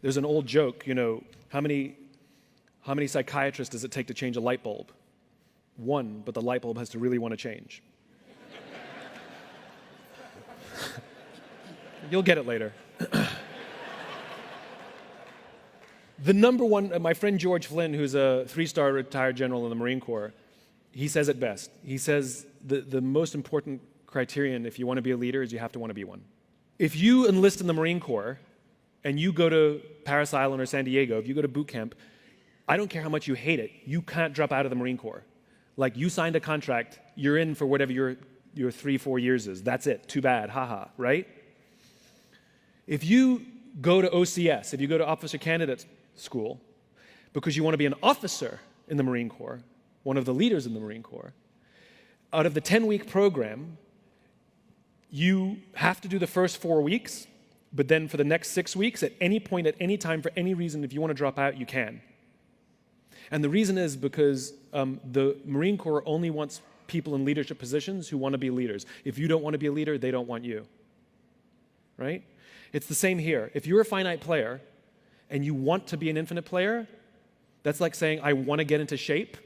There's an old joke, how many psychiatrists does it take to change a light bulb? One, but the light bulb has to really want to change. You'll get it later. The number one, my friend George Flynn, who's a 3-star retired general in the Marine Corps, he says it best. He says the most important criterion if you want to be a leader is you have to want to be one. If you enlist in the Marine Corps and you go to Paris Island or San Diego, if you go to boot camp, I don't care how much you hate it, you can't drop out of the Marine Corps. Like, you signed a contract, you're in for whatever your 3-4 years is. That's it. Too bad. Haha, right? If you go to OCS, if you go to Officer Candidate School, because you want to be an officer in the Marine Corps, one of the leaders in the Marine Corps, out of the 10-week program, you have to do the first 4 weeks, but then for the next 6 weeks, at any point, at any time, for any reason, if you want to drop out, you can. And the reason is because the Marine Corps only wants people in leadership positions who want to be leaders. If you don't want to be a leader, they don't want you. Right? It's the same here. If you're a finite player and you want to be an infinite player, that's like saying, I want to get into shape.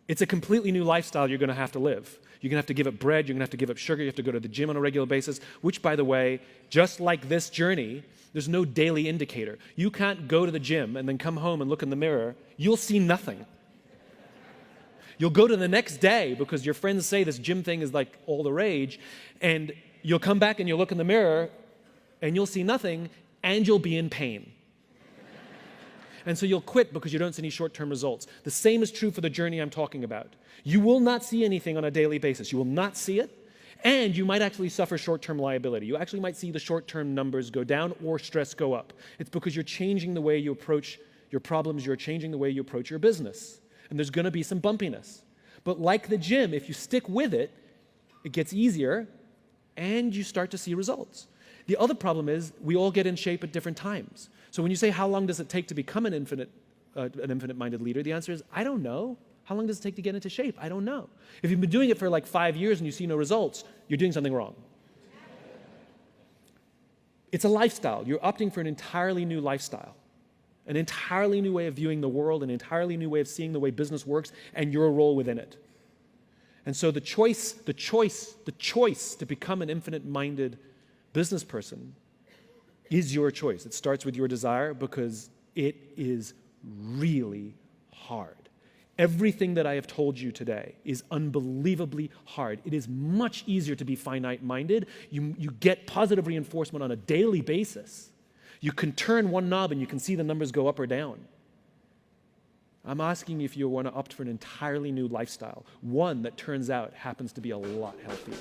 It's a completely new lifestyle you're going to have to live. You're going to have to give up bread, you're going to have to give up sugar, you have to go to the gym on a regular basis, which, by the way, just like this journey, there's no daily indicator. You can't go to the gym and then come home and look in the mirror. You'll see nothing. You'll go to the next day because your friends say this gym thing is like all the rage, and you'll come back and you'll look in the mirror and you'll see nothing, and you'll be in pain. And so you'll quit because you don't see any short-term results. The same is true for the journey I'm talking about. You will not see anything on a daily basis. You will not see it, and you might actually suffer short-term liability. You actually might see the short-term numbers go down or stress go up. It's because you're changing the way you approach your problems, you're changing the way you approach your business. And there's going to be some bumpiness. But like the gym, if you stick with it, it gets easier, and you start to see results. The other problem is we all get in shape at different times. So when you say, how long does it take to become an infinite-minded leader, the answer is, I don't know. How long does it take to get into shape? I don't know. If you've been doing it for like 5 years and you see no results, you're doing something wrong. It's a lifestyle. You're opting for an entirely new lifestyle, an entirely new way of viewing the world, an entirely new way of seeing the way business works, and your role within it. And so the choice to become an infinite-minded business person is your choice. It starts with your desire because it is really hard. Everything that I have told you today is unbelievably hard. It is much easier to be finite-minded. You get positive reinforcement on a daily basis. You can turn one knob and you can see the numbers go up or down. I'm asking you if you want to opt for an entirely new lifestyle, one that turns out happens to be a lot healthier.